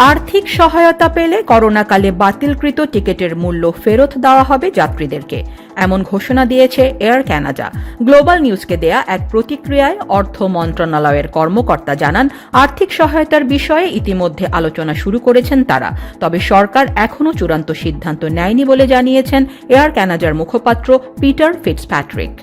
আর্থিক সহায়তা পেলে করোনাকালে বাতিলকৃত টিকিটের মূল্য ফেরত দেওয়া হবে যাত্রীদেরকে, এমন ঘোষণা দিয়েছে এয়ার কানাডা। গ্লোবাল নিউজকে দেয়া এক প্রতিক্রিয়ায় অর্থ মন্ত্রণালয়ের কর্মকর্তা জানান, আর্থিক সহায়তার বিষয়ে ইতিমধ্যে আলোচনা শুরু করেছেন তারা, তবে সরকার এখনও চূড়ান্ত সিদ্ধান্ত নেয়নি বলে জানিয়েছেন এয়ার কানাডার মুখপাত্র পিটার ফিটজপ্যাট্রিক।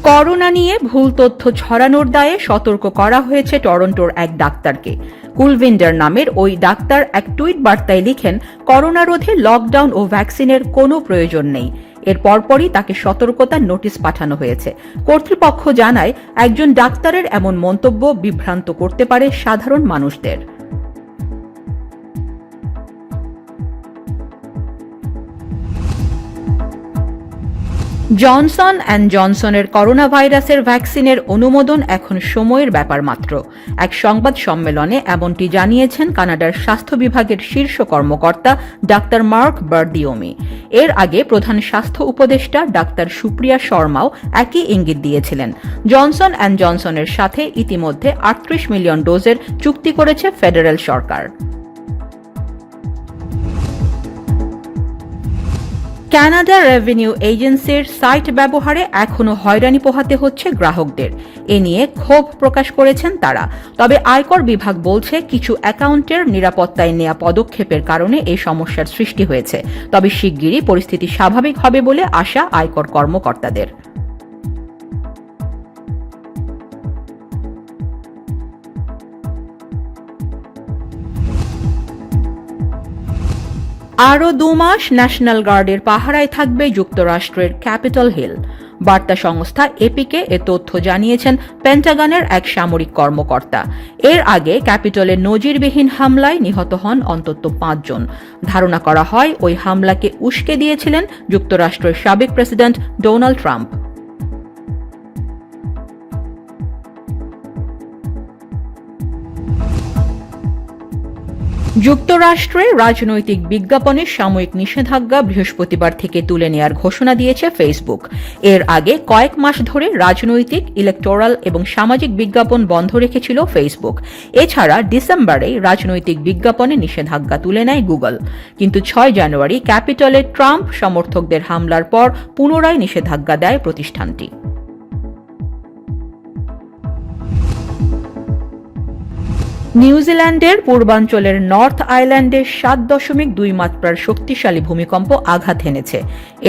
করোনা নিয়ে ভুল তথ্য ছড়ানোর দায়ে সতর্ক করা হয়েছে টরন্টোর এক ডাক্তারকে। কুলভিন্ডার নামের ওই ডাক্তার এক টুইট বার্তায় লিখেন, করোনা রোধে লকডাউন ও ভ্যাকসিনের কোনো প্রয়োজন নেই। এর পরপরই তাকে সতর্কতার নোটিশ পাঠানো হয়েছে। কর্তৃপক্ষ জানায়, একজন ডাক্তারের এমন মন্তব্য বিভ্রান্ত করতে পারে সাধারণ মানুষদের। জনসন অ্যান্ড জনসনের করোনা ভাইরাসের ভ্যাকসিনের অনুমোদন এখন সময়ের ব্যাপার মাত্র। এক সংবাদ সম্মেলনে এমনটি জানিয়েছেন কানাডার স্বাস্থ্য বিভাগের শীর্ষ কর্মকর্তা ডাক্তার মার্ক বার্দিওমি। এর আগে প্রধান স্বাস্থ্য উপদেষ্টা ডাক্তার সুপ্রিয়া শর্মাও একই ইঙ্গিত দিয়েছিলেন। জনসন অ্যান্ড জনসনের সাথে ইতিমধ্যে 38 মিলিয়ন ডোজের চুক্তি করেছে ফেডারেল সরকার। কানাডা রেভিনিউ এজেন্সির সাইট ব্যবহারে এখনও হয়রানি পোহাতে হচ্ছে গ্রাহকদের। এ নিয়ে ক্ষোভ প্রকাশ করেছেন তারা। তবে আয়কর বিভাগ বলছে, কিছু অ্যাকাউন্টের নিরাপত্তায় নেওয়া পদক্ষেপের কারণে এই সমস্যার সৃষ্টি হয়েছে। তবে শিগগিরই পরিস্থিতি স্বাভাবিক হবে বলে আশা আয়কর কর্মকর্তাদের। আরও 2 মাস ন্যাশনাল গার্ডের পাহারায় থাকবে যুক্তরাষ্ট্রের ক্যাপিটল হিল। বার্তা সংস্থা এপিকে এ তথ্য জানিয়েছেন পেন্টাগনের এক সামরিক কর্মকর্তা। এর আগে ক্যাপিটলে নজিরবিহীন হামলায় নিহত হন অন্তত 5 জন। ধারণা করা হয়, ওই হামলাকে উস্কে দিয়েছিলেন যুক্তরাষ্ট্রের সাবেক প্রেসিডেন্ট ডোনাল্ড ট্রাম্প। যুক্তরাষ্ট্রে রাজনৈতিক বিজ্ঞাপনে সাময়িক নিষেধাজ্ঞা বৃহস্পতিবার থেকে তুলে নেয়ার ঘোষণা দিয়েছে ফেসবুক। এর আগে কয়েক মাস ধরে রাজনৈতিক, ইলেকটোরাল এবং সামাজিক বিজ্ঞাপন বন্ধ রেখেছিল ফেসবুক। এছাড়া ডিসেম্বরে রাজনৈতিক বিজ্ঞাপনে নিষেধাজ্ঞা তুলে নেয় গুগল। কিন্তু 6 জানুয়ারি ক্যাপিটলে ট্রাম্প সমর্থকদের হামলার পর পুনরায় নিষেধাজ্ঞা দেয় প্রতিষ্ঠানটি। নিউজিল্যান্ডের পূর্বাঞ্চলের নর্থ আইল্যান্ডে 7.2 মাত্রার শক্তিশালী ভূমিকম্প আঘাত হেনেছে।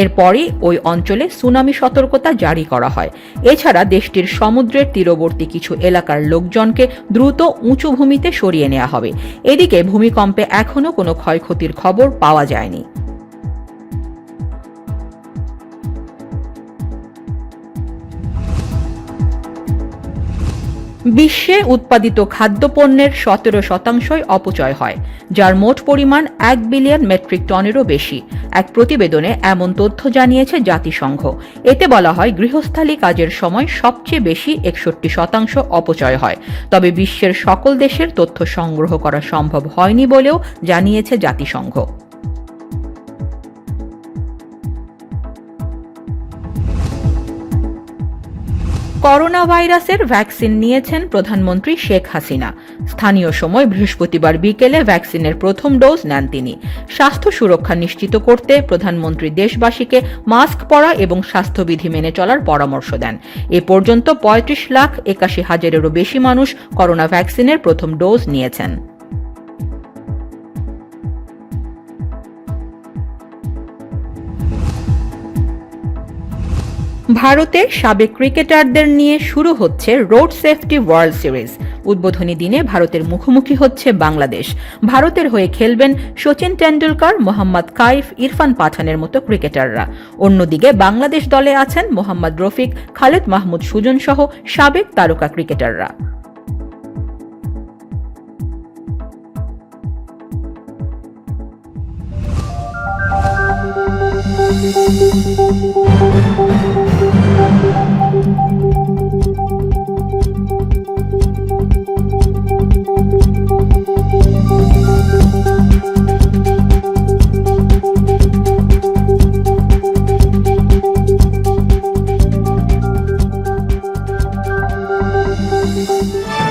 এরপরই ওই অঞ্চলে সুনামি সতর্কতা জারি করা হয়। এছাড়া দেশটির সমুদ্রের তীরবর্তী কিছু এলাকার লোকজনকে দ্রুত উঁচু ভূমিতে সরিয়ে নেওয়া হবে। এদিকে ভূমিকম্পে এখনও কোনো ক্ষয়ক্ষতির খবর পাওয়া যায়নি। বিশ্বে উৎপাদিত খাদ্যপণ্যের 17% অপচয় হয়, যার মোট পরিমাণ 1 বিলিয়ন মেট্রিক টনেরও বেশি। এক প্রতিবেদনে এমন তথ্য জানিয়েছে জাতিসংঘ। এতে বলা হয়, গৃহস্থালী কাজের সময় সবচেয়ে বেশি 61% অপচয় হয়। তবে বিশ্বের সকল দেশের তথ্য সংগ্রহ করা সম্ভব হয়নি বলেও জানিয়েছে জাতিসংঘ। করোনা ভাইরাসের ভ্যাকসিন নিয়েছেন প্রধানমন্ত্রী শেখ হাসিনা। স্থানীয় সময় বৃহস্পতিবার বিকেলে ভ্যাকসিনের প্রথম ডোজ নেন তিনি। স্বাস্থ্য সুরক্ষা নিশ্চিত করতে প্রধানমন্ত্রী দেশবাসীকে মাস্ক পরা এবং স্বাস্থ্যবিধি মেনে চলার পরামর্শ দেন। এ পর্যন্ত 35,81,000-এরও বেশি মানুষ করোনা ভ্যাকসিনের প্রথম ডোজ নিয়েছেন। ভারতের সাবেক ক্রিকেটারদের নিয়ে শুরু হচ্ছে রোড সেফটি ওয়ার্ল্ড সিরিজ। উদ্বোধনী দিনে ভারতের মুখোমুখি হচ্ছে বাংলাদেশ। ভারতের হয়ে খেলবেন সচিন টেন্ডুলকার, মোহাম্মদ কাইফ, ইরফান পাঠানের মতো ক্রিকেটাররা। অন্যদিকে বাংলাদেশ দলে আছেন মোহাম্মদ রফিক, খালেদ মাহমুদ সুজন সহ সাবেক তারকা ক্রিকেটাররা। Thank you.